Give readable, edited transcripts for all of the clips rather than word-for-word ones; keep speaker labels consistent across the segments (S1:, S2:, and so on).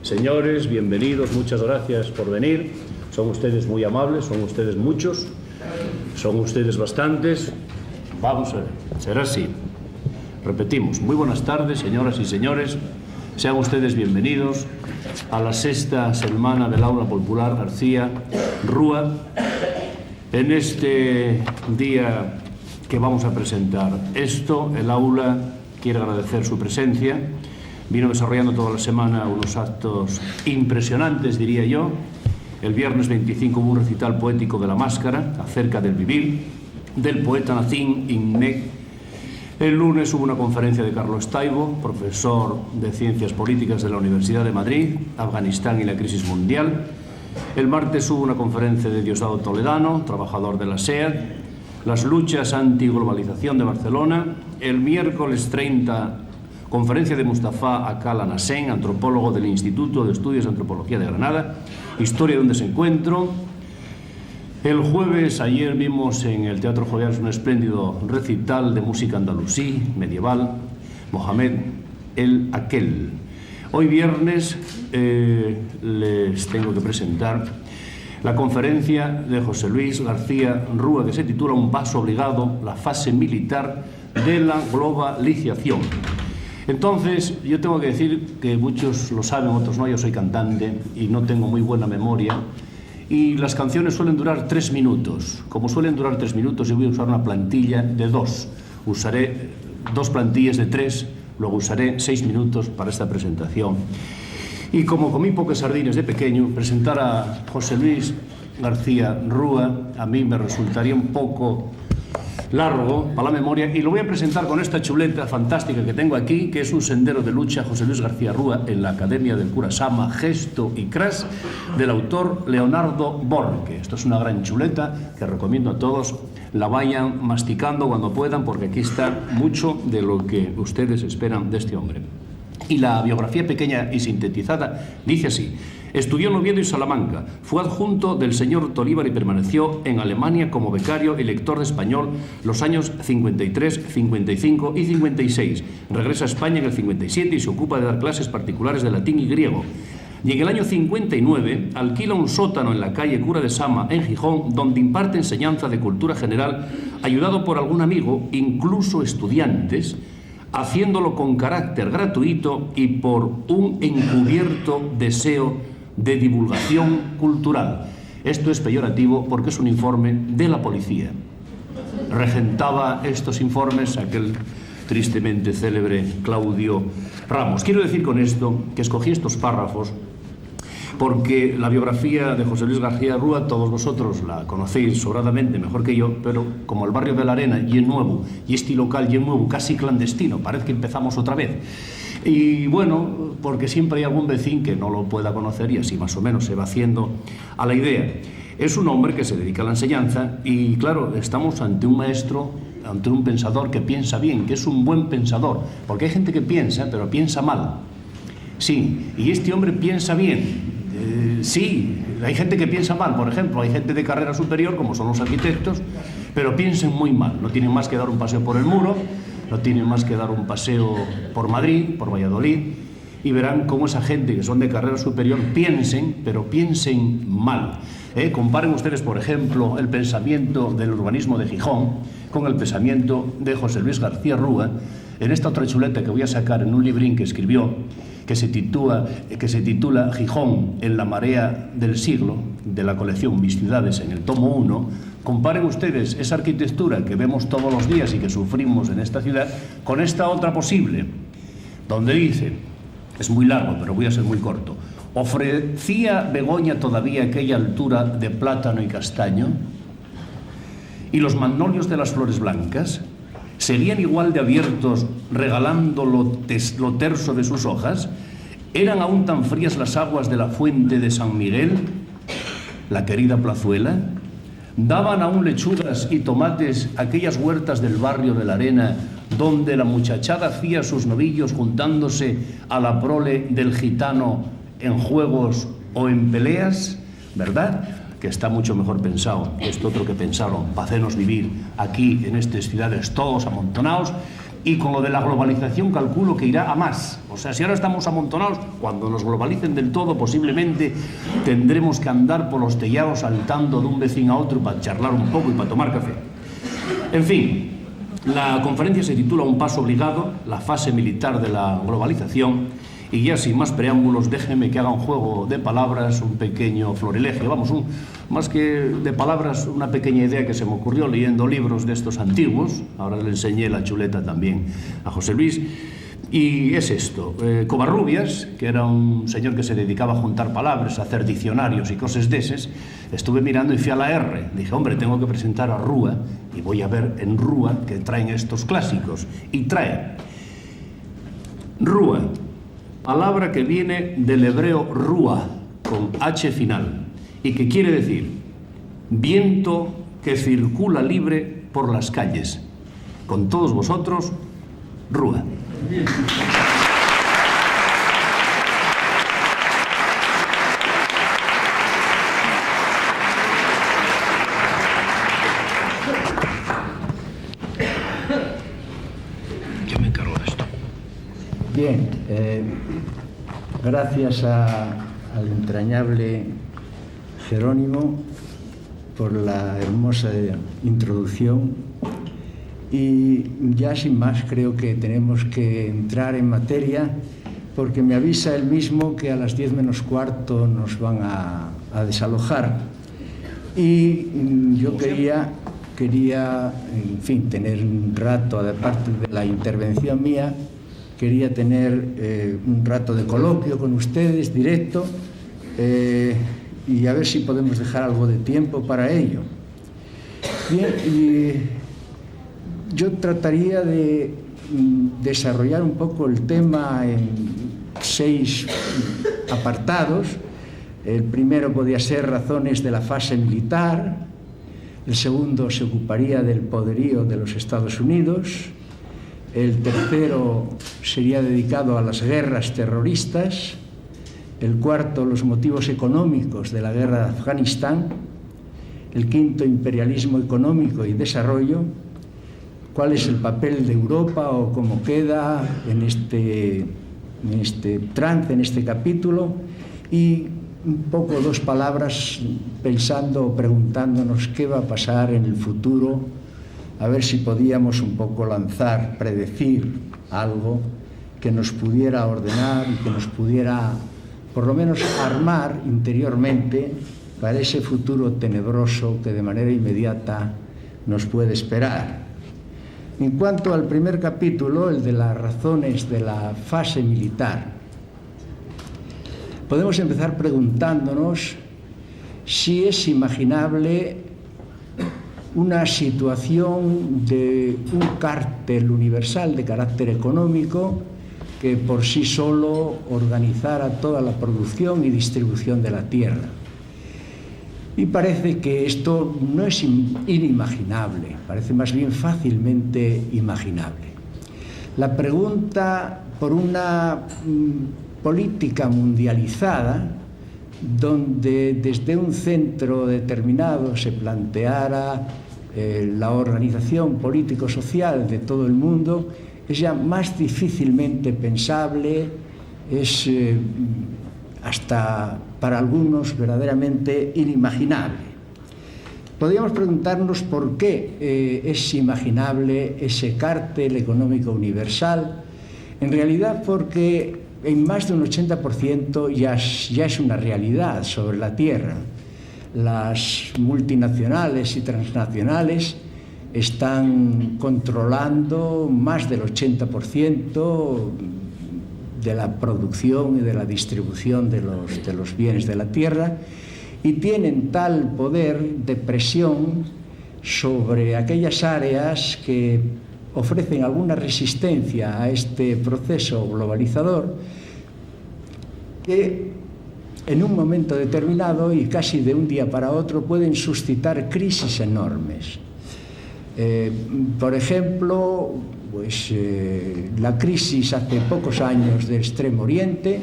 S1: Señores, bienvenidos, muchas gracias por venir. Son ustedes muy amables, son ustedes muchos, son ustedes bastantes. Vamos a ver, será así. Repetimos, muy buenas tardes, señoras y señores. Sean ustedes bienvenidos a la sexta semana del Aula Popular García Rúa. En este día que vamos a presentar esto, el aula quiere agradecer su presencia. Vino desarrollando toda la semana unos actos impresionantes, diría yo. El viernes 25 hubo un recital poético de La Máscara, acerca del vivir, del poeta Nazim Hikmet. El lunes hubo una conferencia de Carlos Taibo, profesor de Ciencias Políticas de la Universidad de Madrid, Afganistán y la crisis mundial. El martes hubo una conferencia de Diosdado Toledano, trabajador de la SEAD, las luchas antiglobalización de Barcelona. El miércoles 30, conferencia de Mustafa Akal Anasen, antropólogo del Instituto de Estudios de Antropología de Granada, historia de un desencuentro. El jueves, ayer, vimos en el Teatro Jovellanos un espléndido recital de música andalusí, medieval, Mohamed el Aquel. Hoy viernes les tengo que presentar la conferencia de José Luis García Rúa, que se titula Un paso obligado, la fase militar de la globalización. Entonces, yo tengo que decir que muchos lo saben, otros no, yo soy cantante y no tengo muy buena memoria. Y las canciones suelen durar 3 minutos. Como suelen durar 3 minutos, yo voy a usar una plantilla de 2. Usaré 2 plantillas de 3, luego usaré 6 minutos para esta presentación. Y como comí pocas sardinas de pequeño, presentar a José Luis García Rúa a mí me resultaría un poco largo para la memoria, y lo voy a presentar con esta chuleta fantástica que tengo aquí, que es un sendero de lucha José Luis García Rúa en la Academia del Cura Sama, Gesto y Cras, del autor Leonardo Borque. Esto es una gran chuleta que recomiendo a todos la vayan masticando cuando puedan, porque aquí está mucho de lo que ustedes esperan de este hombre. Y la biografía pequeña y sintetizada dice así: estudió en Oviedo y Salamanca, fue adjunto del señor Tolívar y permaneció en Alemania como becario y lector de español los años 53, 55 y 56. Regresa a España en el 57 y se ocupa de dar clases particulares de latín y griego. Y en el año 59 alquila un sótano en la calle Cura de Sama, en Gijón, donde imparte enseñanza de cultura general, ayudado por algún amigo, incluso estudiantes, haciéndolo con carácter gratuito y por un encubierto deseo de divulgación cultural. Esto es peyorativo porque es un informe de la policía. Regentaba estos informes aquel tristemente célebre Claudio Ramos. Quiero decir con esto que escogí estos párrafos porque la biografía de José Luis García Rúa todos vosotros la conocéis sobradamente, mejor que yo, pero como el barrio de la Arena y es nuevo, y este local y es nuevo, casi clandestino, parece que empezamos otra vez. Y bueno, porque siempre hay algún vecino que no lo pueda conocer y así más o menos se va haciendo a la idea. Es un hombre que se dedica a la enseñanza y claro, estamos ante un maestro, ante un pensador que piensa bien, que es un buen pensador, porque hay gente que piensa, pero piensa mal. Sí, y este hombre piensa bien. Sí, hay gente que piensa mal, por ejemplo, hay gente de carrera superior, como son los arquitectos, pero piensan muy mal, no tienen más que dar un paseo por el Muro, no tienen más que dar un paseo por Madrid, por Valladolid, y verán cómo esa gente que son de carrera superior piensen, pero piensen mal. Comparen ustedes, por ejemplo, el pensamiento del urbanismo de Gijón con el pensamiento de José Luis García Rúa en esta otra chuleta que voy a sacar en un librín que escribió, que se titula Gijón en la marea del siglo, de la colección Mis ciudades, en el tomo 1. Comparen ustedes esa arquitectura que vemos todos los días y que sufrimos en esta ciudad con esta otra posible, donde dice, es muy largo pero voy a ser muy corto: ofrecía Begoña todavía aquella altura de plátano y castaño, y los magnolios de las flores blancas serían igual de abiertos regalando lo terso de sus hojas. ¿Eran aún tan frías las aguas de la fuente de San Miguel, la querida plazuela? ¿Daban aún lechugas y tomates aquellas huertas del barrio de la Arena donde la muchachada hacía sus novillos juntándose a la prole del gitano en juegos o en peleas? ¿Verdad? Que está mucho mejor pensado que esto otro que pensaron para hacernos vivir aquí en estas ciudades todos amontonados, y con lo de la globalización calculo que irá a más. O sea, si ahora estamos amontonados, cuando nos globalicen del todo, posiblemente tendremos que andar por los tellados saltando de un vecino a otro para charlar un poco y para tomar café. En fin, la conferencia se titula Un paso obligado, la fase militar de la globalización. Y ya sin más preámbulos, déjenme que haga un juego de palabras, un pequeño florilegio, vamos, más que de palabras, una pequeña idea que se me ocurrió leyendo libros de estos antiguos. Ahora le enseñé la chuleta también a José Luis. Y es esto, Covarrubias, que era un señor que se dedicaba a juntar palabras, a hacer diccionarios y cosas de esas, estuve mirando y fui a la R. Dije, hombre, tengo que presentar a Rúa y voy a ver en Rúa qué traen estos clásicos. Y trae Rúa, palabra que viene del hebreo rúa, con H final, y que quiere decir viento que circula libre por las calles. Con todos vosotros, Rúa. Yo me encargo de esto.
S2: Bien, gracias al entrañable Jerónimo por la hermosa introducción, y ya sin más creo que tenemos que entrar en materia, porque me avisa él mismo que a las 10 menos cuarto nos van a desalojar, y yo quería en fin, tener un rato, aparte de la intervención mía, quería tener un rato de coloquio con ustedes, directo, y a ver si podemos dejar algo de tiempo para ello. Bien, y yo trataría de desarrollar un poco el tema en 6 apartados. El primero podía ser razones de la fase militar, el segundo se ocuparía del poderío de los Estados Unidos, el tercero sería dedicado a las guerras terroristas, el cuarto, los motivos económicos de la guerra de Afganistán, el quinto, imperialismo económico y desarrollo, cuál es el papel de Europa o cómo queda en este trance, en este capítulo, y un poco 2 palabras pensando o preguntándonos qué va a pasar en el futuro, a ver si podíamos un poco lanzar, predecir algo que nos pudiera ordenar y que nos pudiera, por lo menos, armar interiormente para ese futuro tenebroso que de manera inmediata nos puede esperar. En cuanto al primer capítulo, el de las razones de la fase militar, podemos empezar preguntándonos si es imaginable una situación de un cártel universal de carácter económico que por sí solo organizara toda la producción y distribución de la tierra. Y parece que esto no es inimaginable, parece más bien fácilmente imaginable. La pregunta por una política mundializada, donde desde un centro determinado se planteara la organización político-social de todo el mundo, es ya más difícilmente pensable, es hasta para algunos verdaderamente inimaginable. Podríamos preguntarnos por qué es imaginable ese cártel económico universal. En realidad porque en más de un 80% ya es una realidad sobre la Tierra. Las multinacionales y transnacionales están controlando más del 80% de la producción y de la distribución de los bienes de la Tierra, y tienen tal poder de presión sobre aquellas áreas que ofrecen alguna resistencia a este proceso globalizador, que en un momento determinado y casi de un día para otro pueden suscitar crisis enormes. Por ejemplo, la crisis hace pocos años del Extremo Oriente,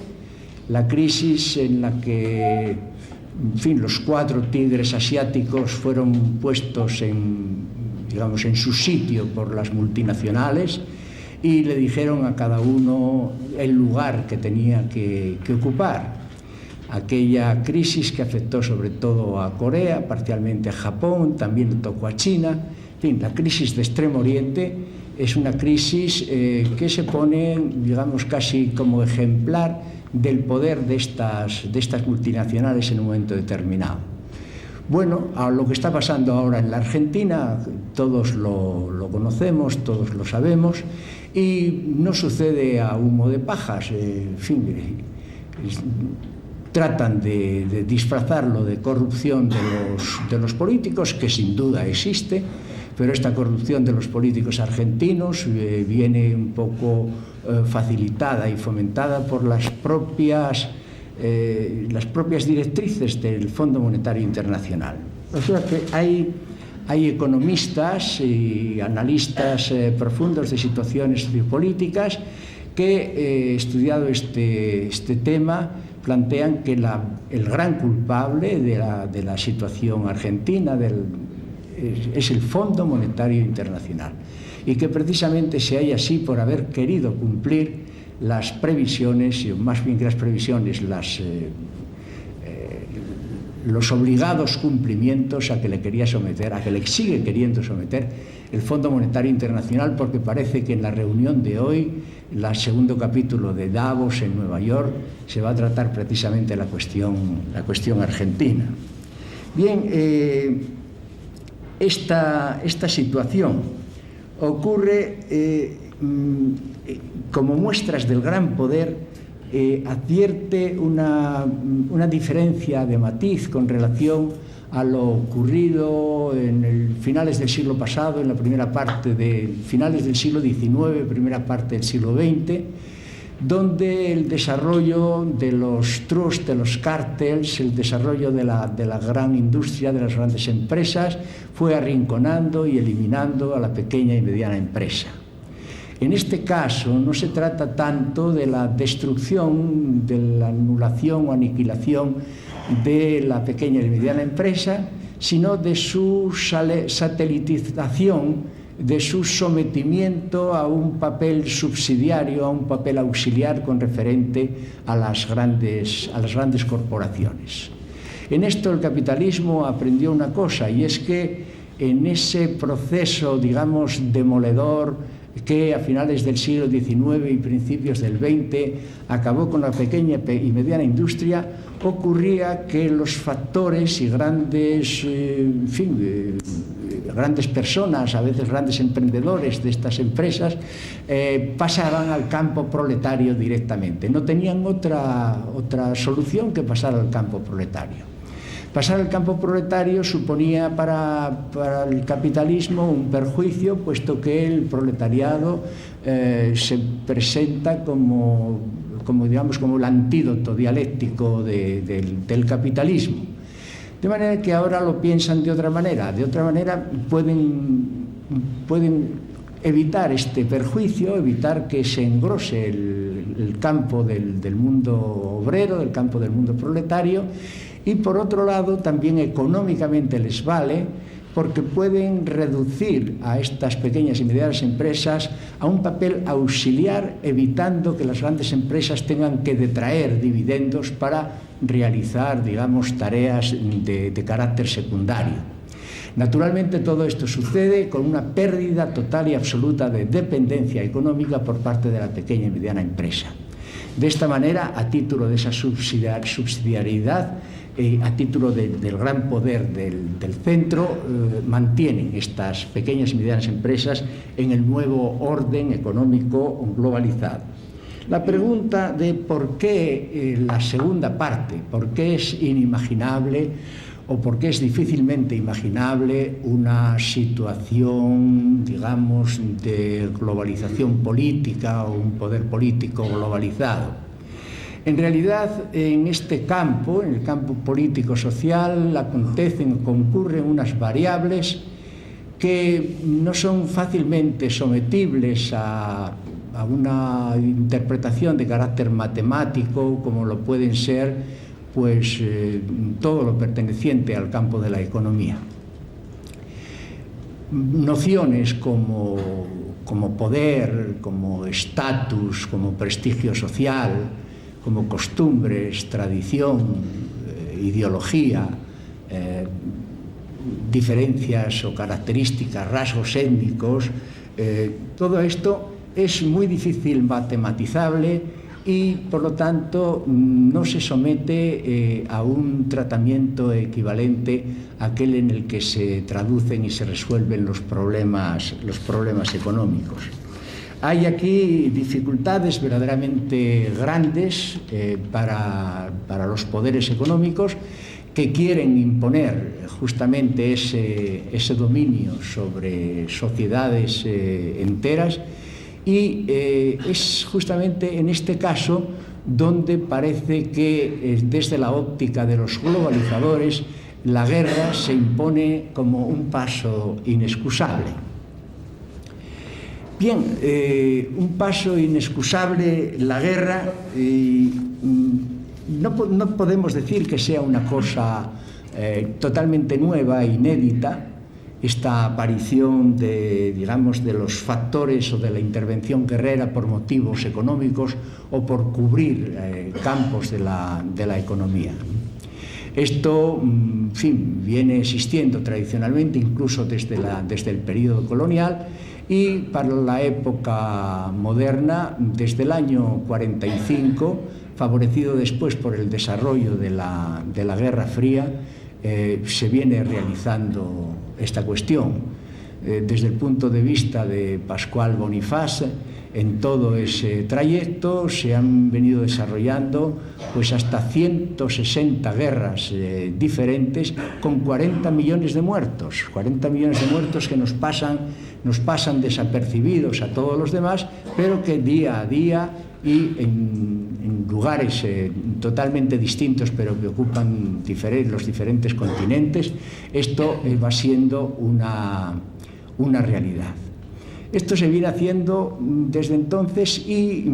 S2: la crisis en la que, en fin, los 4 tigres asiáticos fueron puestos en su sitio por las multinacionales, y le dijeron a cada uno el lugar que tenía que ocupar. Aquella crisis que afectó sobre todo a Corea, parcialmente a Japón, también tocó a China. En fin, la crisis de Extremo Oriente es una crisis que se pone, digamos, casi como ejemplar del poder de estas multinacionales en un momento determinado. Bueno, a lo que está pasando ahora en la Argentina, todos lo conocemos, todos lo sabemos, y no sucede a humo de pajas. En fin, tratan de disfrazarlo de corrupción de los políticos, que sin duda existe, pero esta corrupción de los políticos argentinos viene un poco facilitada y fomentada por las propias directrices del Fondo Monetario Internacional. O sea que hay economistas y analistas profundos de situaciones sociopolíticas que, estudiado este tema, plantean que el gran culpable de la situación argentina es el Fondo Monetario Internacional, y que precisamente se halla así por haber querido cumplir las previsiones, y más bien que las previsiones, los obligados cumplimientos a que le quería someter, a que le sigue queriendo someter el Fondo Monetario Internacional, porque parece que en la reunión de hoy, el segundo capítulo de Davos en Nueva York, se va a tratar precisamente la cuestión argentina. Bien, esta situación ocurre como muestras del gran poder. Advierte una diferencia de matiz con relación a lo ocurrido en finales del siglo pasado, en la primera parte de finales del siglo XIX, primera parte del siglo XX, donde el desarrollo de los trusts, de los cárteles, el desarrollo de la gran industria, de las grandes empresas, fue arrinconando y eliminando a la pequeña y mediana empresa. En este caso no se trata tanto de la destrucción, de la anulación o aniquilación de la pequeña y mediana empresa, sino de su satelitización, de su sometimiento a un papel subsidiario, a un papel auxiliar con referente a las grandes corporaciones. En esto el capitalismo aprendió una cosa, y es que en ese proceso, digamos, demoledor, que a finales del siglo XIX y principios del XX acabó con la pequeña y mediana industria, ocurría que los factores y grandes personas, a veces grandes emprendedores de estas empresas, pasaban al campo proletario directamente. No tenían otra solución que pasar al campo proletario. Pasar al campo proletario suponía para el capitalismo un perjuicio, puesto que el proletariado se presenta como el antídoto dialéctico del capitalismo. De manera que ahora lo piensan de otra manera. De otra manera pueden evitar este perjuicio, evitar que se engrose el campo del mundo obrero, del campo del mundo proletario. Y por otro lado, también económicamente les vale, porque pueden reducir a estas pequeñas y medianas empresas a un papel auxiliar, evitando que las grandes empresas tengan que detraer dividendos para realizar, digamos, tareas de carácter secundario. Naturalmente, todo esto sucede con una pérdida total y absoluta de dependencia económica por parte de la pequeña y mediana empresa. De esta manera, a título de esa subsidiariedad, a título del gran poder del centro, mantienen estas pequeñas y medianas empresas en el nuevo orden económico globalizado. La pregunta de por qué la segunda parte, por qué es inimaginable o por qué es difícilmente imaginable una situación, digamos, de globalización política o un poder político globalizado. En realidad, en este campo, en el campo político-social, concurren unas variables que no son fácilmente sometibles a una interpretación de carácter matemático, como lo pueden ser todo lo perteneciente al campo de la economía. nociones como poder, como estatus, como prestigio social, como costumbres, tradición, ideología, diferencias o características, rasgos étnicos, todo esto es muy difícil matematizable y, por lo tanto, no se somete a un tratamiento equivalente a aquel en el que se traducen y se resuelven los problemas económicos. Hay aquí dificultades verdaderamente grandes para los poderes económicos que quieren imponer justamente ese dominio sobre sociedades enteras, y es justamente en este caso donde parece que desde la óptica de los globalizadores la guerra se impone como un paso inexcusable. Bien, un paso inexcusable, la guerra, no podemos decir que sea una cosa totalmente nueva e inédita, esta aparición de los factores o de la intervención guerrera por motivos económicos o por cubrir campos de la economía. Esto, en fin, viene existiendo tradicionalmente, incluso desde el periodo colonial, y para la época moderna, desde el año 45, favorecido después por el desarrollo de la Guerra Fría, se viene realizando esta cuestión. Desde el punto de vista de Pascual Bonifaz, en todo ese trayecto se han venido desarrollando pues hasta 160 guerras diferentes, con 40 millones de muertos que nos pasan desapercibidos a todos los demás, pero que día a día y en lugares totalmente distintos, pero que ocupan los diferentes continentes, esto va siendo una realidad. Esto se viene haciendo desde entonces y,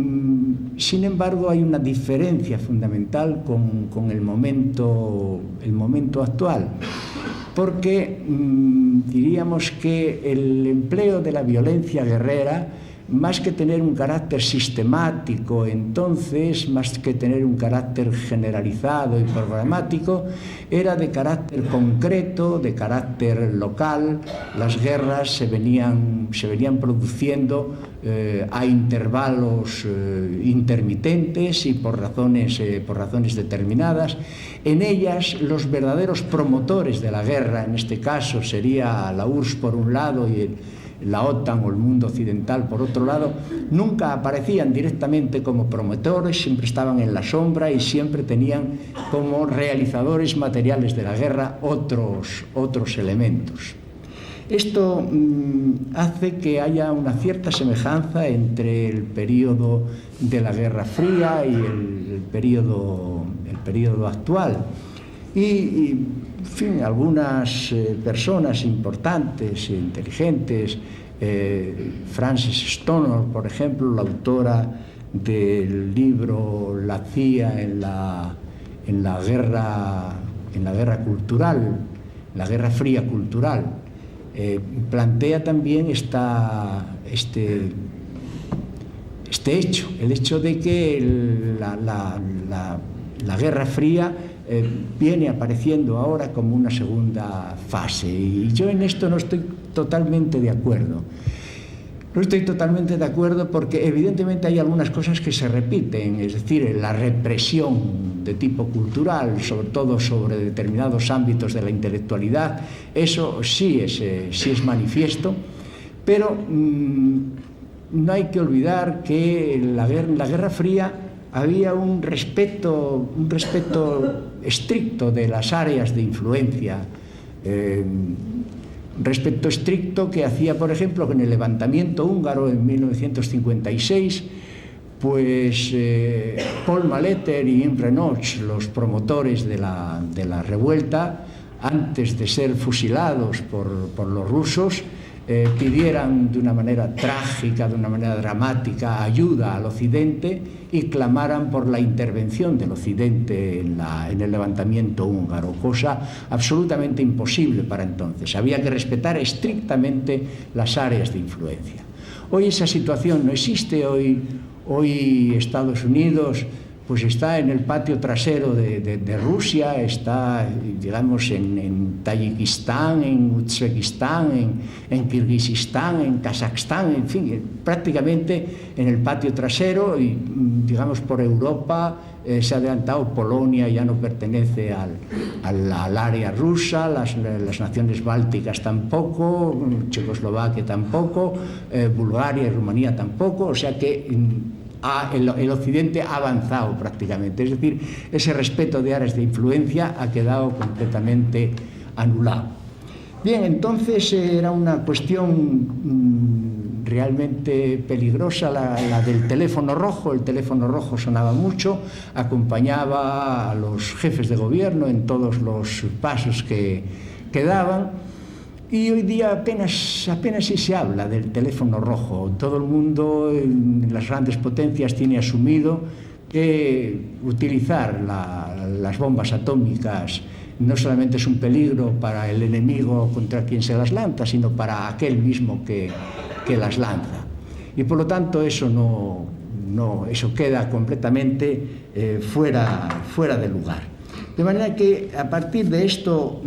S2: sin embargo, hay una diferencia fundamental con el momento actual, porque diríamos que el empleo de la violencia guerrera, más que tener un carácter sistemático entonces, más que tener un carácter generalizado y programático, era de carácter concreto, de carácter local. Las guerras se venían produciendo a intervalos intermitentes y por razones determinadas. En ellas, los verdaderos promotores de la guerra, en este caso sería la URSS por un lado y la OTAN o el mundo occidental por otro lado, nunca aparecían directamente como promotores, siempre estaban en la sombra y siempre tenían como realizadores materiales de la guerra otros elementos. Esto hace que haya una cierta semejanza entre el periodo de la Guerra Fría y el periodo actual. Y en fin, algunas personas importantes e inteligentes, Frances Stonor, por ejemplo, la autora del libro La CIA en la guerra cultural, la Guerra Fría cultural, plantea también este hecho, el hecho de que la Guerra Fría viene apareciendo ahora como una segunda fase, y yo en esto no estoy totalmente de acuerdo. No estoy totalmente de acuerdo porque evidentemente hay algunas cosas que se repiten, es decir, la represión de tipo cultural, sobre todo sobre determinados ámbitos de la intelectualidad, eso sí es manifiesto, pero no hay que olvidar que en la Guerra Fría había un respeto estricto de las áreas de influencia, respeto estricto que hacía, por ejemplo, que en el levantamiento húngaro en 1956, pues Paul Maleter y Imre Nagy, los promotores de la revuelta, antes de ser fusilados por los rusos, pidieran de una manera trágica, de una manera dramática, ayuda al Occidente y clamaran por la intervención del Occidente en el levantamiento húngaro, cosa absolutamente imposible para entonces. Había que respetar estrictamente las áreas de influencia. Hoy esa situación no existe. Hoy Estados Unidos pues está en el patio trasero de Rusia, está, digamos, en Tayikistán, en Uzbekistán, en Kirguistán, en Kazajstán, en fin, prácticamente en el patio trasero, y, digamos, por Europa se ha adelantado. Polonia ya no pertenece al área rusa, las naciones bálticas tampoco, Checoslovaquia tampoco, Bulgaria y Rumanía tampoco, o sea que el Occidente ha avanzado prácticamente, es decir, ese respeto de áreas de influencia ha quedado completamente anulado. Bien, entonces era una cuestión realmente peligrosa la del teléfono rojo. El teléfono rojo sonaba mucho, acompañaba a los jefes de gobierno en todos los pasos que daban. Y hoy día apenas sí se habla del teléfono rojo. Todo el mundo, las grandes potencias, tiene asumido que utilizar las bombas atómicas no solamente es un peligro para el enemigo contra quien se las lanza, sino para aquel mismo que las lanza. Y por lo tanto eso eso queda completamente fuera de lugar. De manera que a partir de esto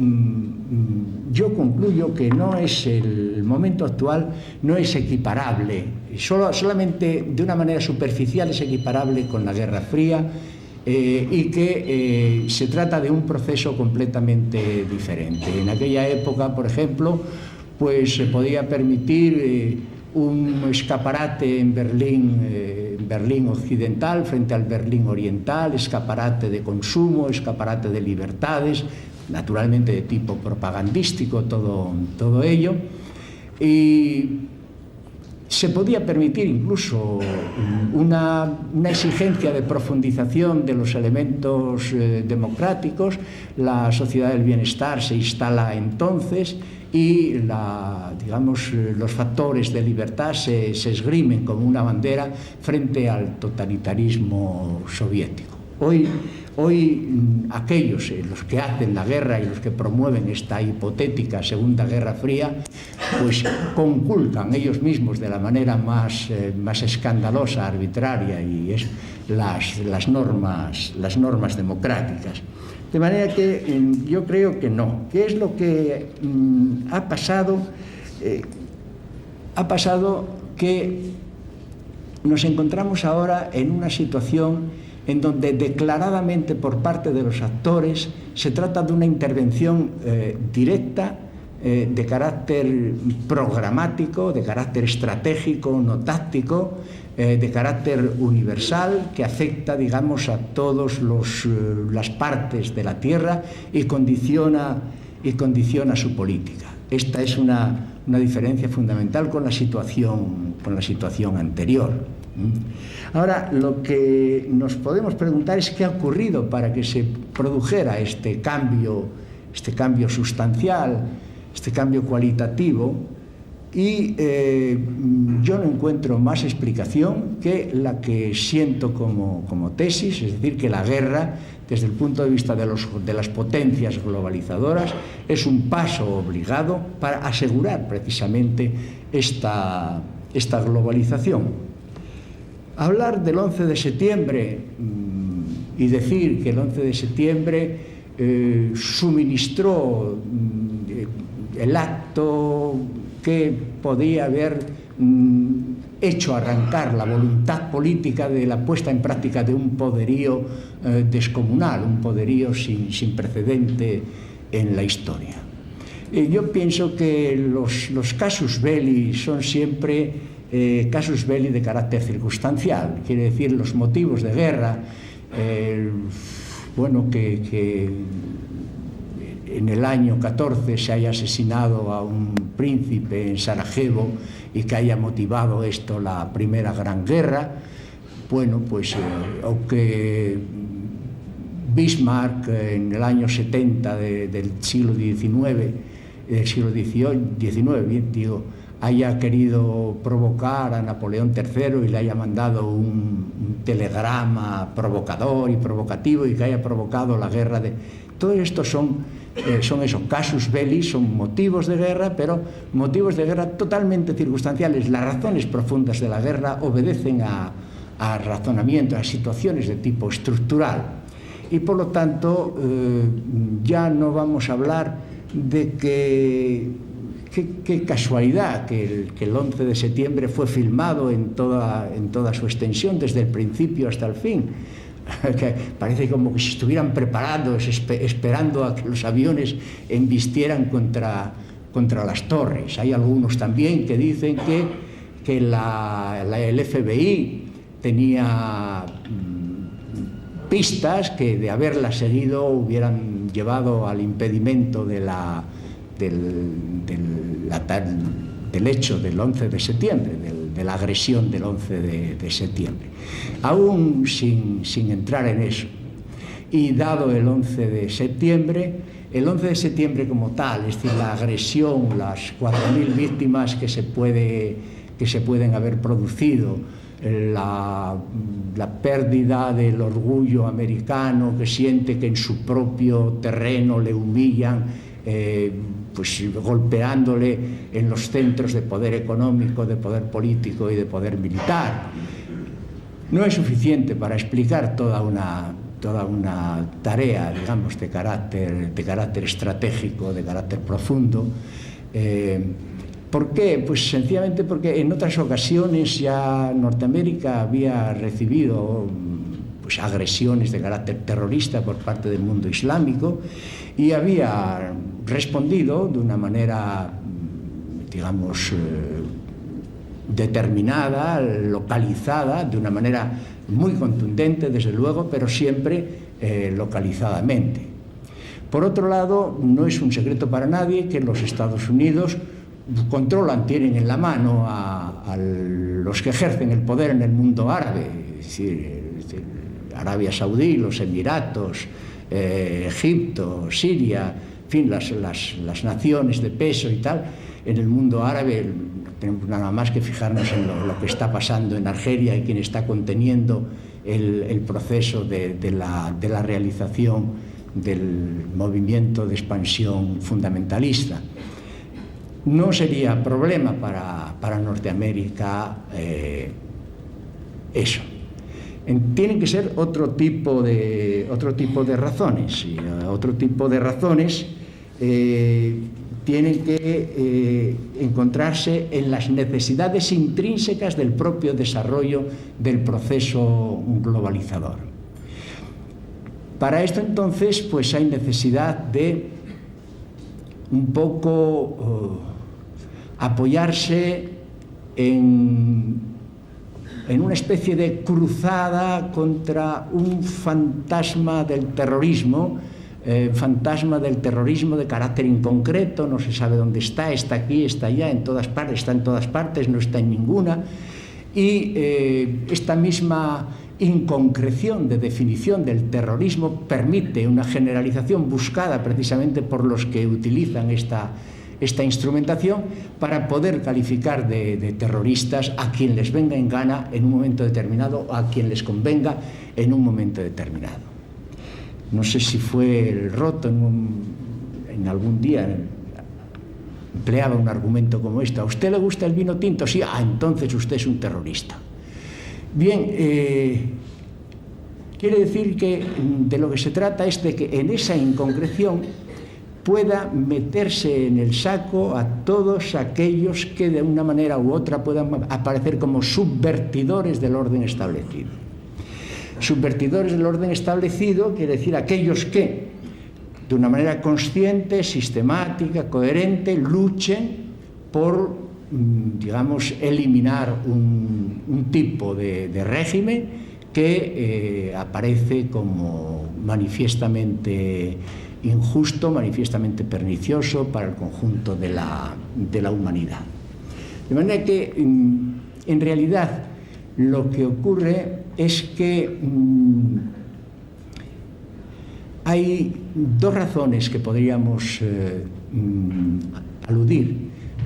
S2: yo concluyo que el momento actual no es equiparable, solamente de una manera superficial es equiparable con la Guerra Fría, y que se trata de un proceso completamente diferente. En aquella época, por ejemplo, pues se podía permitir un escaparate en Berlín occidental frente al Berlín oriental, escaparate de consumo, escaparate de libertades, naturalmente de tipo propagandístico, todo ello, y se podía permitir incluso una exigencia de profundización de los elementos democráticos. La sociedad del bienestar se instala entonces y los factores de libertad se esgrimen como una bandera frente al totalitarismo soviético. Hoy aquellos, los que hacen la guerra y los que promueven esta hipotética Segunda Guerra Fría, pues conculcan ellos mismos de la manera más escandalosa, arbitraria, y es las normas democráticas. De manera que yo creo que no. ¿Qué es lo que ha pasado? Ha pasado que nos encontramos ahora en una situación en donde declaradamente por parte de los actores se trata de una intervención directa, de carácter programático, de carácter estratégico, no táctico, de carácter universal, que afecta, digamos, a todas las partes de la Tierra y condiciona su política. Esta es una diferencia fundamental con la situación anterior. Ahora, lo que nos podemos preguntar es qué ha ocurrido para que se produjera este cambio sustancial, este cambio cualitativo, y yo no encuentro más explicación que la que siento como tesis, es decir, que la guerra, desde el punto de vista de las potencias globalizadoras, es un paso obligado para asegurar precisamente esta globalización. Hablar del 11 de septiembre y decir que el 11 de septiembre suministró el acto que podía haber hecho arrancar la voluntad política de la puesta en práctica de un poderío descomunal, un poderío sin precedente en la historia. Yo pienso que los casus belli son siempre casus belli de carácter circunstancial, quiere decir, los motivos de guerra, que en el año 14 se haya asesinado a un príncipe en Sarajevo y que haya motivado esto la Primera Gran Guerra, o que Bismarck en el año 70 del siglo XIX, haya querido provocar a Napoleón III y le haya mandado un telegrama provocador y provocativo y que haya provocado la guerra de... Todo esto son esos casus belli, son motivos de guerra, pero motivos de guerra totalmente circunstanciales. Las razones profundas de la guerra obedecen a razonamientos, a situaciones de tipo estructural. Y por lo tanto, ya no vamos a hablar de que... Qué casualidad que el 11 de septiembre fue filmado en toda su extensión, desde el principio hasta el fin. Que parece como que si estuvieran preparados, esperando a que los aviones embistieran contra las torres. Hay algunos también que dicen que el FBI tenía pistas que, de haberlas seguido, hubieran llevado al impedimento del hecho del 11 de septiembre, de la agresión del 11 de septiembre. Aún sin entrar en eso, y dado el 11 de septiembre como tal, es decir, la agresión, las 4.000 víctimas que se pueden haber producido, la pérdida del orgullo americano, que siente que en su propio terreno le humillan, pues golpeándole en los centros de poder económico, de poder político y de poder militar. No es suficiente para explicar toda una tarea, digamos, de carácter estratégico, de carácter profundo. ¿Por qué? Pues sencillamente porque en otras ocasiones ya Norteamérica había recibido pues agresiones de carácter terrorista por parte del mundo islámico y había respondido de una manera, digamos, determinada, localizada, de una manera muy contundente, desde luego, pero siempre localizadamente. Por otro lado, no es un secreto para nadie que los Estados Unidos tienen en la mano a los que ejercen el poder en el mundo árabe, es decir, Arabia Saudí, los Emiratos, Egipto, Siria, en fin, las naciones de peso y tal. En el mundo árabe tenemos nada más que fijarnos en lo que está pasando en Argelia y quien está conteniendo el proceso de la realización del movimiento de expansión fundamentalista. No sería problema para Norteamérica eso. Tienen que ser otro tipo de razones. Y otro tipo de razones tienen que encontrarse en las necesidades intrínsecas del propio desarrollo del proceso globalizador. Para esto, entonces, pues hay necesidad de un poco apoyarse en una especie de cruzada contra un fantasma del terrorismo de carácter inconcreto, no se sabe dónde está aquí, está allá, en todas partes, está en todas partes, no está en ninguna, y esta misma inconcreción de definición del terrorismo permite una generalización buscada precisamente por los que utilizan esta instrumentación para poder calificar de terroristas a quien les venga en gana en un momento determinado, a quien les convenga en un momento determinado. No sé si fue el Roto en algún día empleaba un argumento como este: ¿a usted le gusta el vino tinto? Sí, entonces usted es un terrorista. Bien, quiere decir que de lo que se trata es de que en esa inconcreción pueda meterse en el saco a todos aquellos que de una manera u otra puedan aparecer como subvertidores del orden establecido. Subvertidores del orden establecido quiere decir aquellos que, de una manera consciente, sistemática, coherente, luchen por, digamos, eliminar un tipo de régimen que aparece como manifiestamente injusto, manifiestamente pernicioso para el conjunto de la humanidad. De manera que, en realidad, lo que ocurre es que hay dos razones que podríamos aludir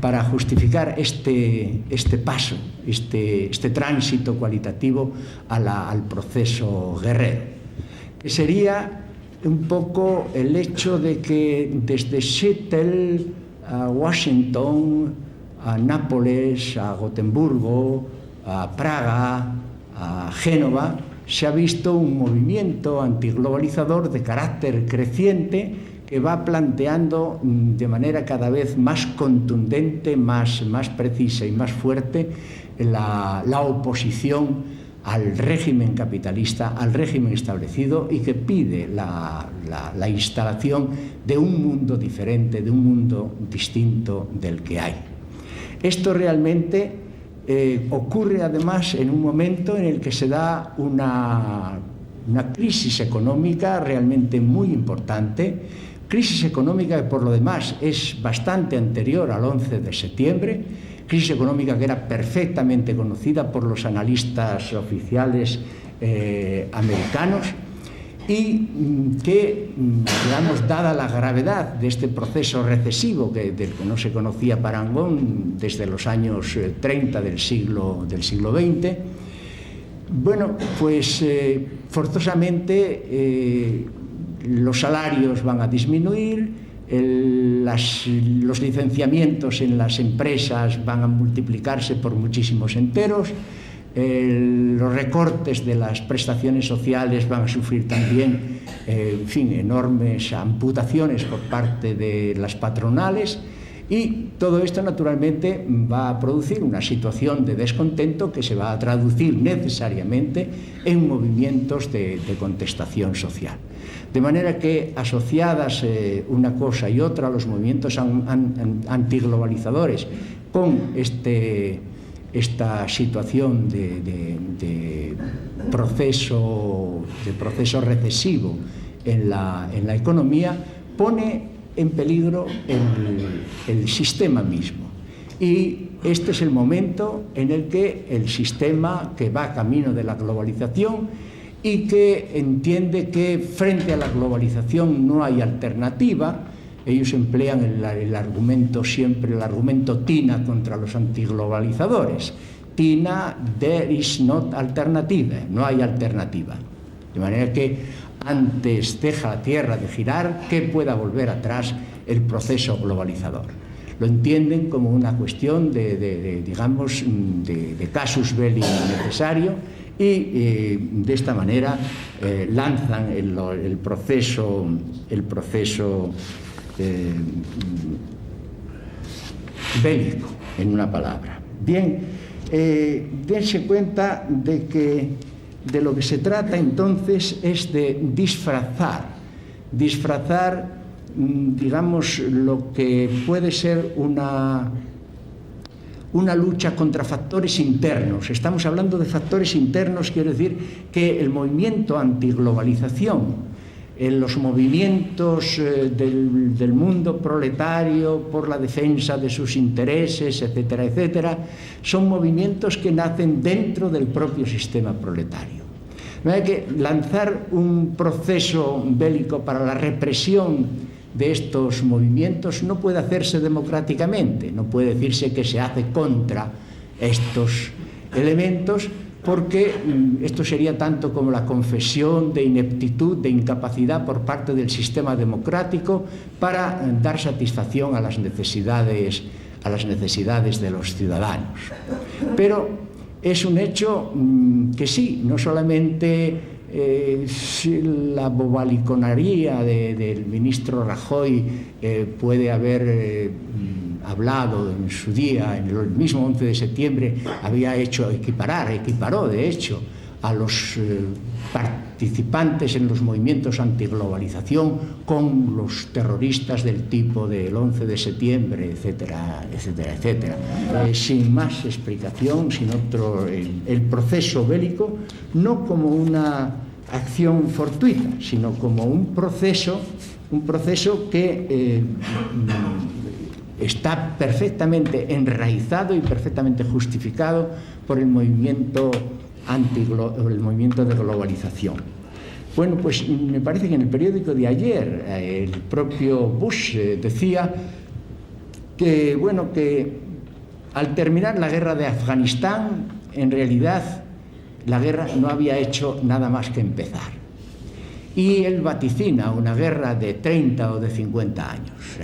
S2: para justificar este paso, este tránsito cualitativo al proceso guerrero, que sería un poco el hecho de que desde Seattle a Washington, a Nápoles, a Gotemburgo, a Praga, a Génova, se ha visto un movimiento antiglobalizador de carácter creciente que va planteando de manera cada vez más contundente, más precisa y más fuerte la oposición al régimen capitalista, al régimen establecido, y que pide la instalación de un mundo diferente, de un mundo distinto del que hay. Esto realmente ocurre además en un momento en el que se da una crisis económica realmente muy importante, crisis económica que por lo demás es bastante anterior al 11 de septiembre, crisis económica que era perfectamente conocida por los analistas oficiales americanos, y que, digamos, dada la gravedad de este proceso recesivo del que no se conocía parangón desde los años 30 del siglo XX, bueno, pues forzosamente los salarios van a disminuir, los licenciamientos en las empresas van a multiplicarse por muchísimos enteros, los recortes de las prestaciones sociales van a sufrir también, en fin, enormes amputaciones por parte de las patronales, y todo esto naturalmente va a producir una situación de descontento que se va a traducir necesariamente en movimientos de contestación social. De manera que, asociadas una cosa y otra, los movimientos antiglobalizadores con esta situación de proceso recesivo en la economía, pone en peligro el sistema mismo. Y este es el momento en el que el sistema, que va camino de la globalización y que entiende que frente a la globalización no hay alternativa, ellos emplean el argumento siempre, el argumento TINA contra los antiglobalizadores. TINA, there is not alternative, no hay alternativa. De manera que antes deja la Tierra de girar que pueda volver atrás el proceso globalizador. Lo entienden como una cuestión digamos, de casus belli necesario, y de esta manera lanzan el proceso bélico, en una palabra. Bien, dense cuenta de lo que se trata entonces es de disfrazar, digamos, lo que puede ser una lucha contra factores internos. Estamos hablando de factores internos, quiero decir que el movimiento antiglobalización, los movimientos del mundo proletario por la defensa de sus intereses, etcétera, etcétera, son movimientos que nacen dentro del propio sistema proletario. De manera que lanzar un proceso bélico para la represión de estos movimientos no puede hacerse democráticamente, no puede decirse que se hace contra estos elementos, porque esto sería tanto como la confesión de ineptitud, de incapacidad por parte del sistema democrático para dar satisfacción a las necesidades de los ciudadanos. Pero es un hecho que sí, no solamente la bobaliconería del ministro Rajoy puede haber hablado en su día, en el mismo 11 de septiembre, equiparó de hecho a los participantes en los movimientos antiglobalización con los terroristas del tipo del 11 de septiembre, etcétera, etcétera, etcétera. Sin más explicación, sin otro, el proceso bélico, no como una acción fortuita, sino como un proceso que está perfectamente enraizado y perfectamente justificado por el movimiento de globalización. Bueno, pues me parece que en el periódico de ayer el propio Bush decía que, bueno, que al terminar la guerra de Afganistán, en realidad la guerra no había hecho nada más que empezar. Y él vaticina una guerra de 30 o de 50 años.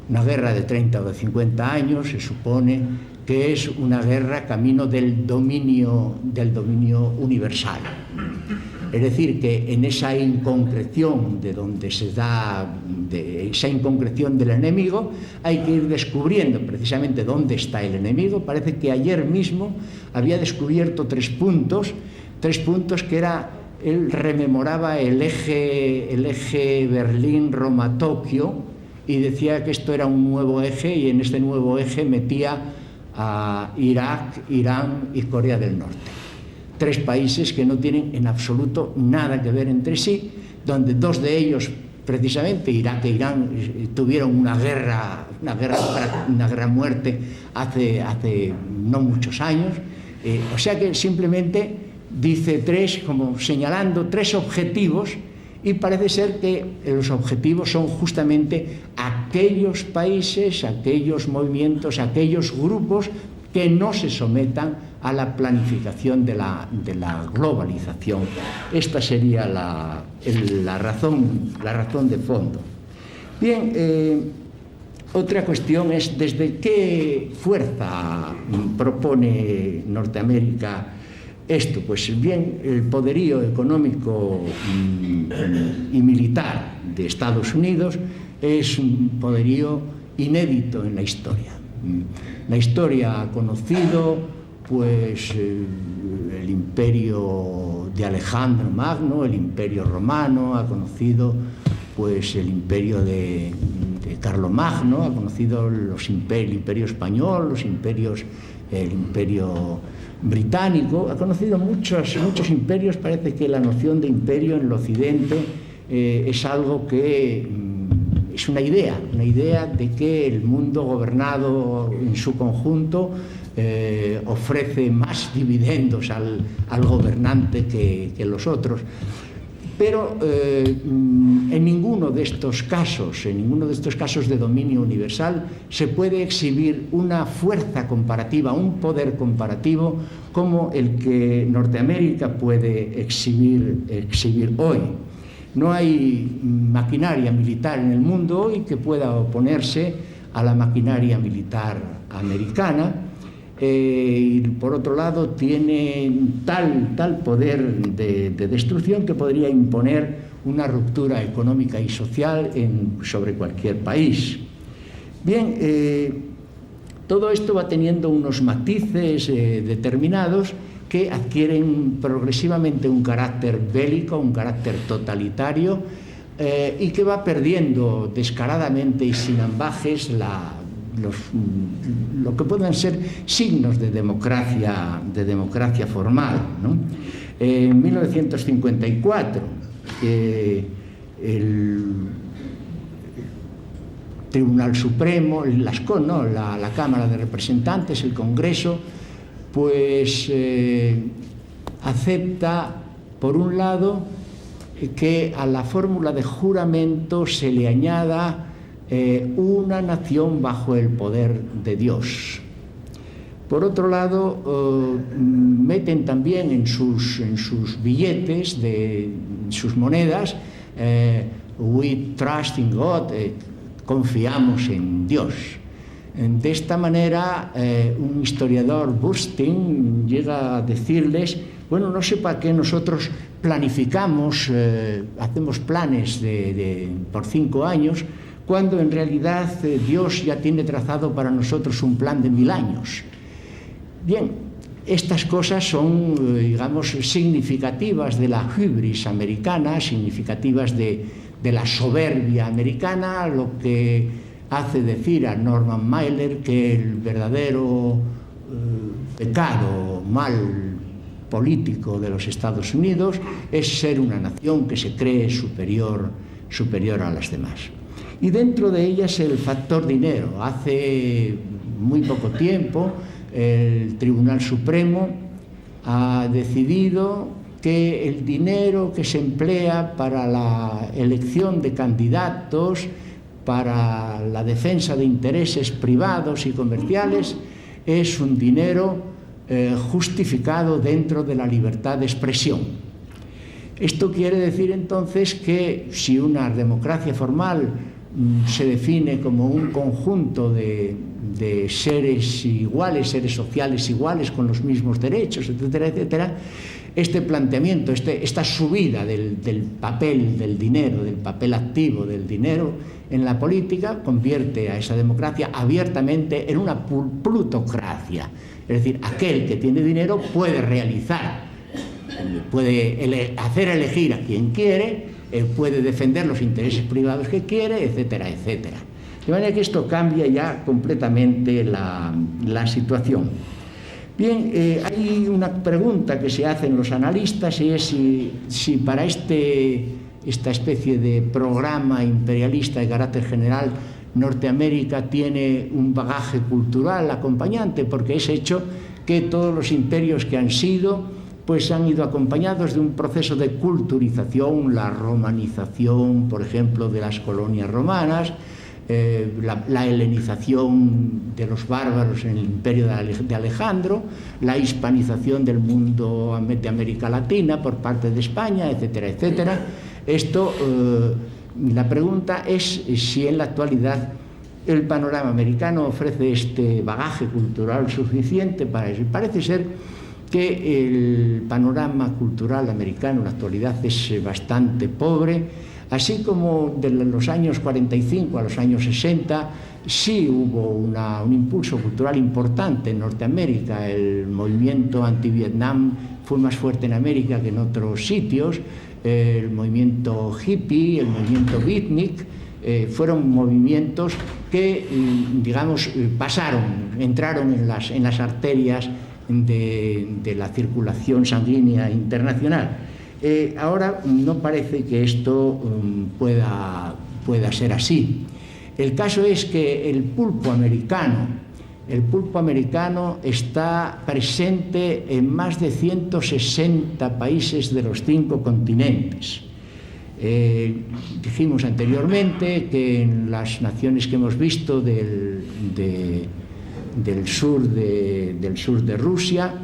S2: Una guerra de 30 o de 50 años se supone que es una guerra camino del dominio universal. Es decir, que en esa inconcreción de donde se da, de esa inconcreción del enemigo, hay que ir descubriendo precisamente dónde está el enemigo. Parece que ayer mismo había descubierto tres puntos que era, él rememoraba el eje Berlín-Roma-Tokio y decía que esto era un nuevo eje, y en este nuevo eje metía a Irak, Irán y Corea del Norte. Tres países que no tienen en absoluto nada que ver entre sí, donde dos de ellos, precisamente Irak e Irán, tuvieron una guerra muerte hace no muchos años. O sea que simplemente dice tres, como señalando tres objetivos, y parece ser que los objetivos son justamente aquellos países, aquellos movimientos, aquellos grupos que no se sometan a la planificación de la globalización. Esta sería la razón de fondo. Bien, otra cuestión es desde qué fuerza propone Norteamérica esto. Pues bien, el poderío económico y militar de Estados Unidos es un poderío inédito en la historia. La historia ha conocido pues el imperio de Alejandro Magno, el imperio romano, ha conocido pues el imperio de Carlomagno, ha conocido el imperio español, el imperio británico, ha conocido muchos imperios. Parece que la noción de imperio en el occidente es algo que es una idea de que el mundo gobernado en su conjunto ofrece más dividendos al gobernante que los otros. Pero en ninguno de estos casos de dominio universal se puede exhibir una fuerza comparativa, un poder comparativo como el que Norteamérica puede exhibir hoy. No hay maquinaria militar en el mundo hoy que pueda oponerse a la maquinaria militar americana. Y por otro lado tiene tal poder de destrucción que podría imponer una ruptura económica y social sobre cualquier país. Bien, todo esto va teniendo unos matices determinados que adquieren progresivamente un carácter bélico, un carácter totalitario, y que va perdiendo descaradamente y sin ambajes lo que puedan ser signos de democracia formal, ¿no? En 1954 el Tribunal Supremo, la Cámara de Representantes, el Congreso, pues acepta, por un lado, que a la fórmula de juramento se le añada una nación bajo el poder de Dios. Por otro lado, meten también en sus billetes, en sus monedas, we trust in God, confiamos en Dios. De esta manera, un historiador, Burstein, llega a decirles, bueno, no sé para qué nosotros planificamos, hacemos planes por 5 años, cuando en realidad Dios ya tiene trazado para nosotros un plan de 1000 años. Bien, estas cosas son, digamos, significativas de la hubris americana, significativas de la soberbia americana, lo que hace decir a Norman Mailer que el verdadero pecado, mal político de los Estados Unidos es ser una nación que se cree superior a las demás. Y dentro de ellas el factor dinero. Hace muy poco tiempo el Tribunal Supremo ha decidido que el dinero que se emplea para la elección de candidatos para la defensa de intereses privados y comerciales es un dinero justificado dentro de la libertad de expresión. Esto quiere decir entonces que si una democracia formal se define como un conjunto de seres iguales, seres sociales iguales, con los mismos derechos, etcétera, etcétera, este planteamiento, esta subida del papel del dinero, del papel activo del dinero en la política, convierte a esa democracia abiertamente en una plutocracia. Es decir, aquel que tiene dinero puede realizar, puede hacer elegir a quien quiere, puede defender los intereses privados que quiere, etcétera, etcétera. De manera que esto cambia ya completamente la situación. Bien, hay una pregunta que se hacen los analistas y es si para esta especie de programa imperialista de carácter general Norteamérica tiene un bagaje cultural acompañante, porque es hecho que todos los imperios que han sido, pues han ido acompañados de un proceso de culturización, la romanización, por ejemplo, de las colonias romanas, la helenización de los bárbaros en el imperio de Alejandro, la hispanización del mundo de América Latina por parte de España, etcétera, etcétera. Esto, la pregunta es si en la actualidad el panorama americano ofrece este bagaje cultural suficiente para eso. Y parece ser que el panorama cultural americano en la actualidad es bastante pobre. Así como de los años 45 a los años 60 sí hubo un impulso cultural importante en Norteamérica. El movimiento anti-Vietnam fue más fuerte en América que en otros sitios. El movimiento hippie, el movimiento beatnik, fueron movimientos que, digamos, entraron en las arterias de la circulación sanguínea internacional. Ahora no parece que esto pueda ser así. El caso es que el pulpo americano está presente en más de 160 países de los 5 continentes. Dijimos anteriormente que en las naciones que hemos visto del sur de Rusia,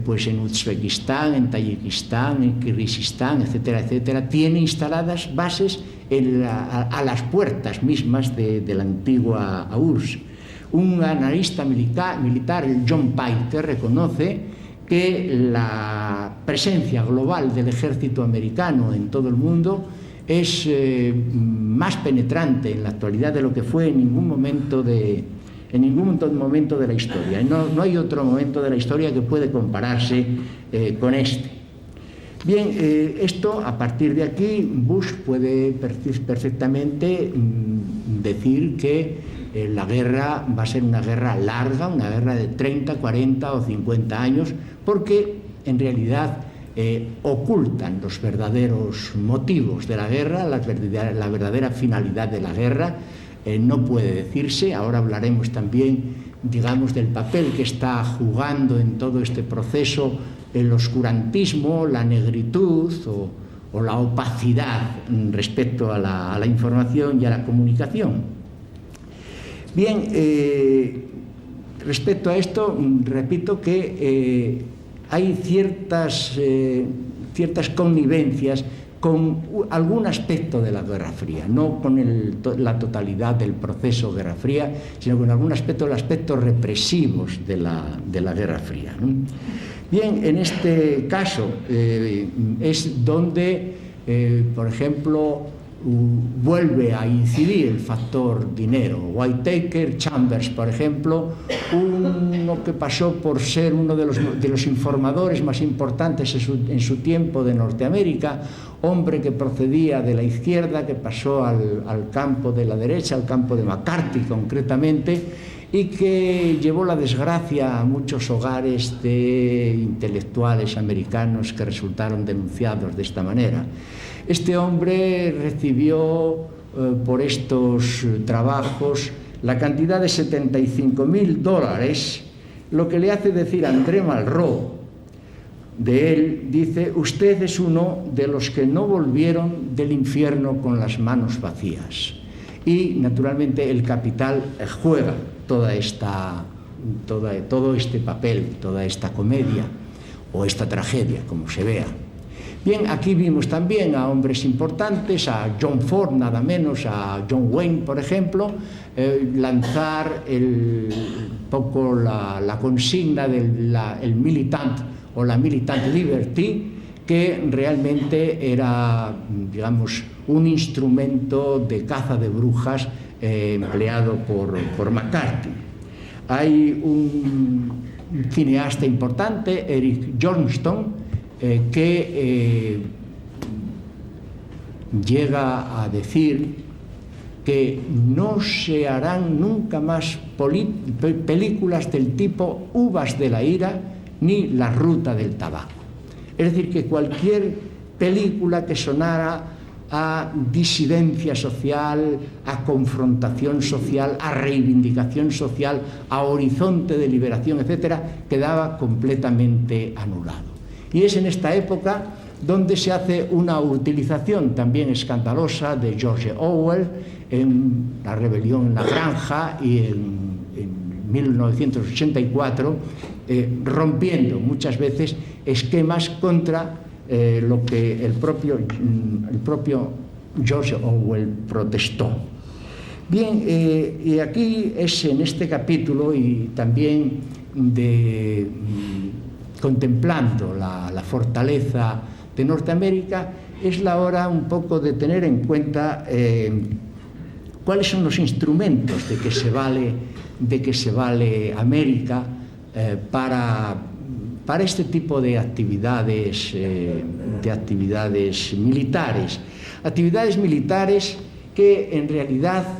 S2: pues en Uzbekistán, en Tayikistán, en Kirguistán, etcétera, etcétera, tiene instaladas bases a las puertas mismas de la antigua URSS. Un analista militar, el John Piper, reconoce que la presencia global del ejército americano en todo el mundo es más penetrante en la actualidad de lo que fue en ningún momento de la historia. No hay otro momento de la historia que puede compararse con este. Bien, esto, a partir de aquí, Bush puede perfectamente decir que la guerra va a ser una guerra larga, una guerra de 30, 40 o 50 años, porque en realidad ocultan los verdaderos motivos de la guerra, la verdadera finalidad de la guerra. No puede decirse. Ahora hablaremos también, digamos, del papel que está jugando en todo este proceso el oscurantismo, la negritud o la opacidad respecto a la información y a la comunicación. Bien, respecto a esto, repito que hay ciertas connivencias con algún aspecto de la Guerra Fría, no con la totalidad del proceso Guerra Fría, sino con algún aspecto, los aspectos represivos de la Guerra Fría, ¿no? Bien, en este caso es donde, por ejemplo, vuelve a incidir el factor dinero. Whitaker, Chambers, por ejemplo, uno que pasó por ser uno de los informadores más importantes en su tiempo de Norteamérica, hombre que procedía de la izquierda, que pasó al campo de la derecha, al campo de McCarthy concretamente, y que llevó la desgracia a muchos hogares de intelectuales americanos que resultaron denunciados de esta manera. Este hombre recibió por estos trabajos la cantidad de $75,000, lo que le hace decir a André Malraux de él, dice: usted es uno de los que no volvieron del infierno con las manos vacías. y naturalmente el capital juega todo este papel, toda esta comedia o esta tragedia, como se vea. Bien, aquí vimos también a hombres importantes, a John Ford, nada menos, a John Wayne, por ejemplo, lanzar poco la consigna del militant o la militant liberty, que realmente era, digamos, un instrumento de caza de brujas empleado por McCarthy. Hay un cineasta importante, Eric Johnston, que llega a decir que no se harán nunca más películas del tipo Uvas de la ira ni La ruta del tabaco. Es decir, que cualquier película que sonara a disidencia social, a confrontación social, a reivindicación social, a horizonte de liberación, etcétera, quedaba completamente anulado. Y es en esta época donde se hace una utilización también escandalosa de George Orwell en La rebelión en la granja y en 1984, rompiendo muchas veces esquemas contra lo que el propio George Orwell protestó. Bien, y aquí es en este capítulo y también contemplando la fortaleza de Norteamérica, es la hora un poco de tener en cuenta cuáles son los instrumentos de que se vale América para este tipo de actividades militares. Actividades militares que en realidad,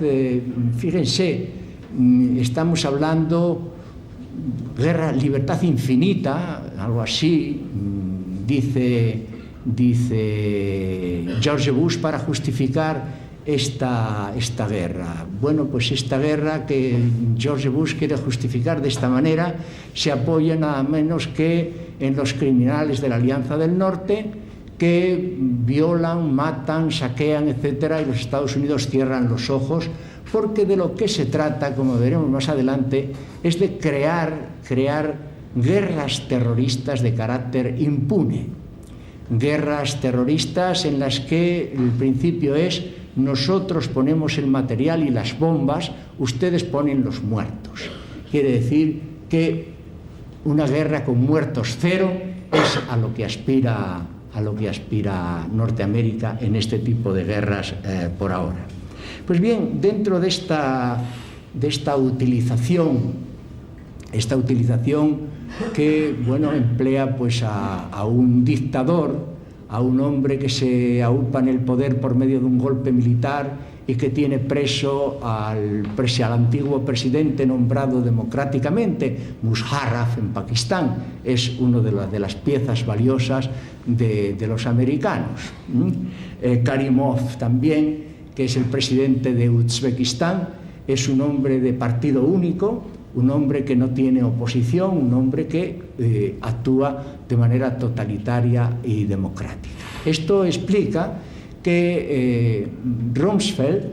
S2: fíjense, estamos hablando guerra, libertad infinita, algo así, dice George Bush para justificar esta guerra. Bueno, pues esta guerra que George Bush quiere justificar de esta manera se apoya nada menos que en los criminales de la Alianza del Norte, que violan, matan, saquean, etcétera, y los Estados Unidos cierran los ojos, porque de lo que se trata, como veremos más adelante, es de crear guerras terroristas de carácter impune. Guerras terroristas en las que el principio es: nosotros ponemos el material y las bombas, ustedes ponen los muertos. Quiere decir que una guerra con muertos cero es a lo que aspira Norteamérica en este tipo de guerras por ahora. Pues bien, dentro de esta utilización que, bueno, emplea pues a un dictador, a un hombre que se aupa en el poder por medio de un golpe militar y que tiene preso al antiguo presidente nombrado democráticamente, Musharraf, en Pakistán. Es una de las piezas valiosas de los americanos. Karimov también, que es el presidente de Uzbekistán, es un hombre de partido único, un hombre que no tiene oposición, un hombre que actúa de manera totalitaria y democrática. Esto explica que Rumsfeld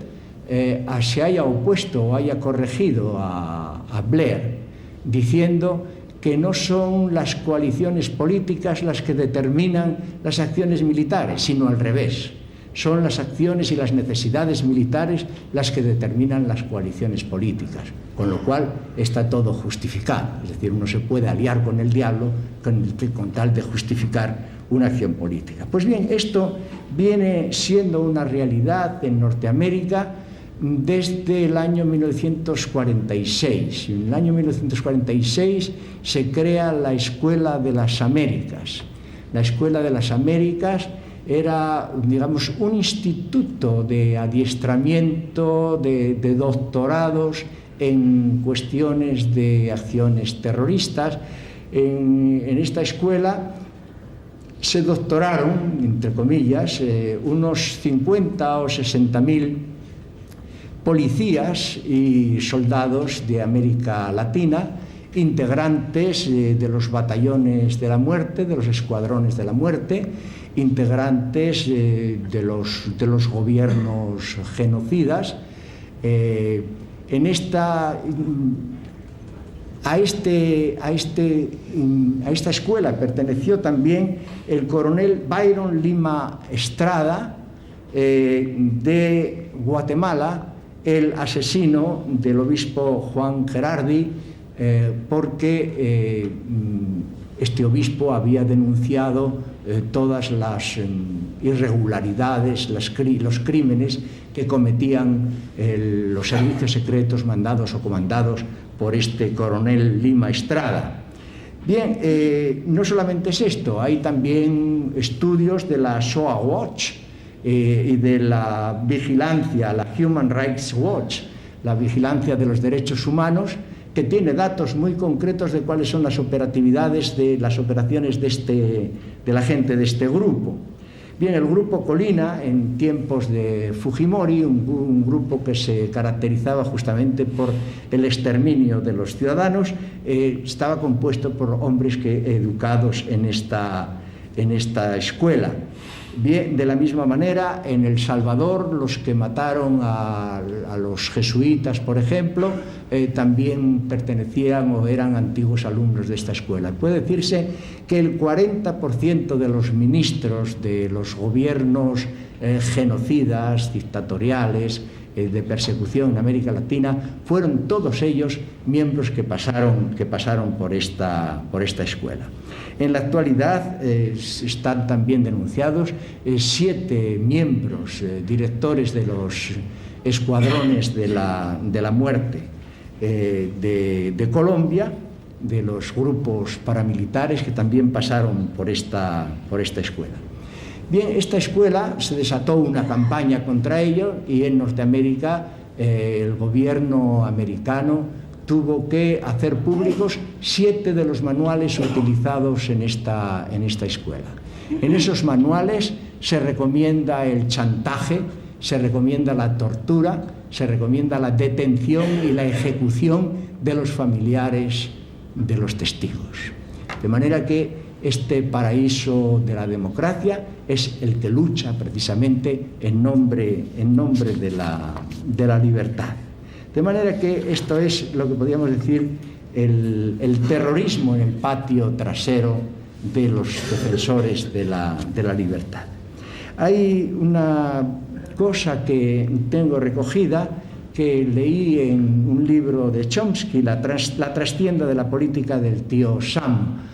S2: se haya opuesto o haya corregido a Blair, diciendo que no son las coaliciones políticas las que determinan las acciones militares, sino al revés. Son las acciones y las necesidades militares las que determinan las coaliciones políticas, con lo cual está todo justificado. Es decir, uno se puede aliar con el diablo con tal de justificar una acción política. Pues bien, esto viene siendo una realidad en Norteamérica desde el año 1946. En el año 1946 se crea la Escuela de las Américas. La Escuela de las Américas era, digamos, un instituto de adiestramiento, de doctorados en cuestiones de acciones terroristas. En esta escuela se doctoraron, entre comillas, unos 50 o 60.000 policías y soldados de América Latina, integrantes de los batallones de la muerte, de los escuadrones de la muerte, integrantes de los gobiernos genocidas, A esta escuela perteneció también el coronel Byron Lima Estrada, de Guatemala, el asesino del obispo Juan Gerardi, porque este obispo había denunciado todas las irregularidades, los crímenes que cometían los servicios secretos mandados o comandados por este coronel Lima Estrada. Bien, no solamente es esto, hay también estudios de la SOA Watch y de la vigilancia, la Human Rights Watch, la vigilancia de los derechos humanos, que tiene datos muy concretos de cuáles son las operatividades de las operaciones de la gente de este grupo. Bien, el grupo Colina, en tiempos de Fujimori, un grupo que se caracterizaba justamente por el exterminio de los ciudadanos, estaba compuesto por hombres educados en esta escuela. Bien, de la misma manera, en El Salvador, los que mataron a los jesuitas, por ejemplo, también pertenecían o eran antiguos alumnos de esta escuela. Puede decirse que el 40% de los ministros de los gobiernos genocidas, dictatoriales, de persecución en América Latina, fueron todos ellos miembros que pasaron por esta escuela. En la actualidad están también denunciados 7 miembros, directores de los escuadrones de la muerte de Colombia, de los grupos paramilitares que también pasaron por esta escuela. Bien, esta escuela se desató una campaña contra ellos y en Norteamérica el gobierno americano tuvo que hacer públicos 7 de los manuales utilizados en esta escuela. En esos manuales se recomienda el chantaje, se recomienda la tortura, se recomienda la detención y la ejecución de los familiares de los testigos. De manera que este paraíso de la democracia es el que lucha precisamente en nombre de la libertad. De manera que esto es lo que podríamos decir el terrorismo en el patio trasero de los defensores de la libertad. Hay una cosa que tengo recogida que leí en un libro de Chomsky, La trastienda de la política del tío Sam.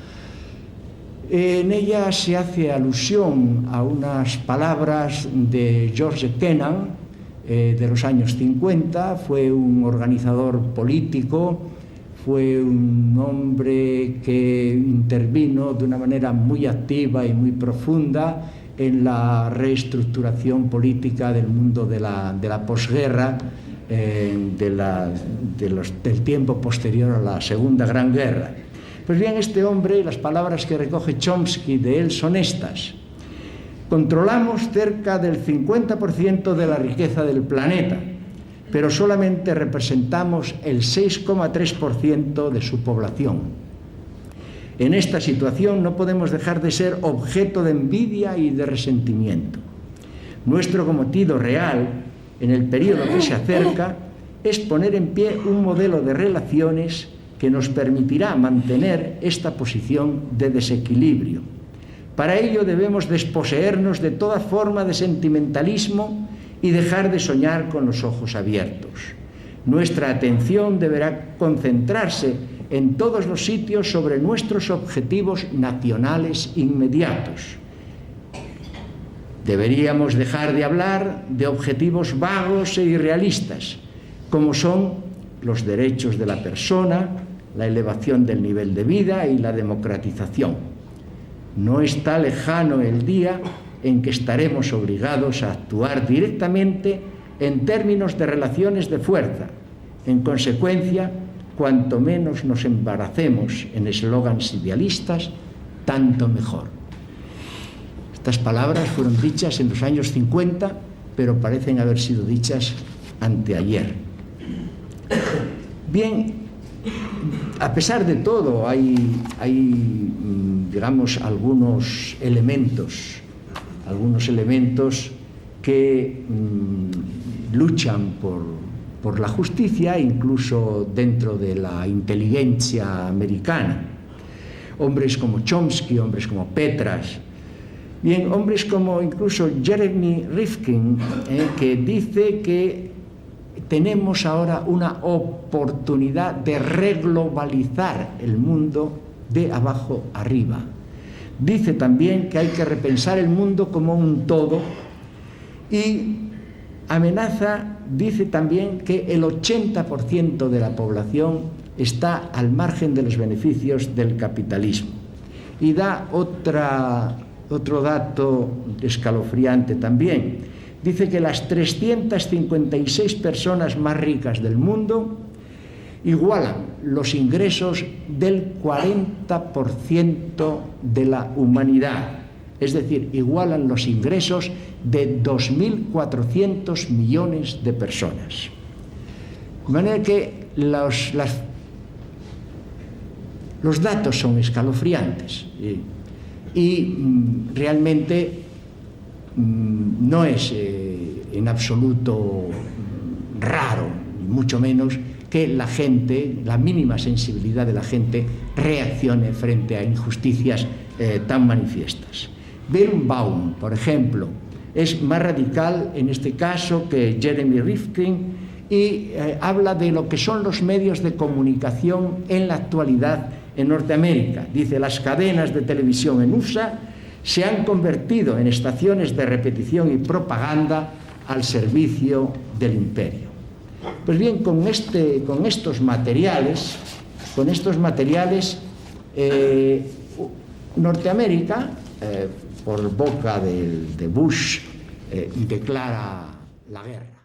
S2: En ella se hace alusión a unas palabras de George Kennan, de los años 50, fue un organizador político, fue un hombre que intervino de una manera muy activa y muy profunda en la reestructuración política del mundo de la posguerra, del tiempo posterior a la Segunda Gran Guerra. Pues bien, este hombre, las palabras que recoge Chomsky de él son estas: controlamos cerca del 50% de la riqueza del planeta, pero solamente representamos el 6,3% de su población. En esta situación no podemos dejar de ser objeto de envidia y de resentimiento. Nuestro cometido real, en el periodo que se acerca, es poner en pie un modelo de relaciones que nos permitirá mantener esta posición de desequilibrio. Para ello debemos desposeernos de toda forma de sentimentalismo y dejar de soñar con los ojos abiertos. Nuestra atención deberá concentrarse en todos los sitios sobre nuestros objetivos nacionales inmediatos. Deberíamos dejar de hablar de objetivos vagos e irrealistas, como son los derechos de la persona, la elevación del nivel de vida y la democratización. No está lejano el día en que estaremos obligados a actuar directamente en términos de relaciones de fuerza. En consecuencia, cuanto menos nos embaracemos en eslogans idealistas, tanto mejor. Estas palabras fueron dichas en los años 50, pero parecen haber sido dichas anteayer. Bien, a pesar de todo, hay digamos, algunos elementos que luchan por la justicia, incluso dentro de la inteligencia americana. Hombres como Chomsky, hombres como Petras, bien, hombres como incluso Jeremy Rifkin, que dice que tenemos ahora una oportunidad de reglobalizar el mundo de abajo arriba. Dice también que hay que repensar el mundo como un todo y amenaza, dice también que el 80% de la población está al margen de los beneficios del capitalismo. Y da otro dato escalofriante también. Dice que las 356 personas más ricas del mundo igualan los ingresos del 40% de la humanidad. Es decir, igualan los ingresos de 2.400 millones de personas. De manera que los datos son escalofriantes y realmente no es en absoluto raro, ni mucho menos, que la gente, la mínima sensibilidad de la gente, reaccione frente a injusticias tan manifiestas. Birnbaum, por ejemplo, es más radical en este caso que Jeremy Rifkin y habla de lo que son los medios de comunicación en la actualidad en Norteamérica. Dice, las cadenas de televisión en USA se han convertido en estaciones de repetición y propaganda al servicio del imperio. Pues bien, con estos materiales, Norteamérica, por boca de Bush, declara la guerra.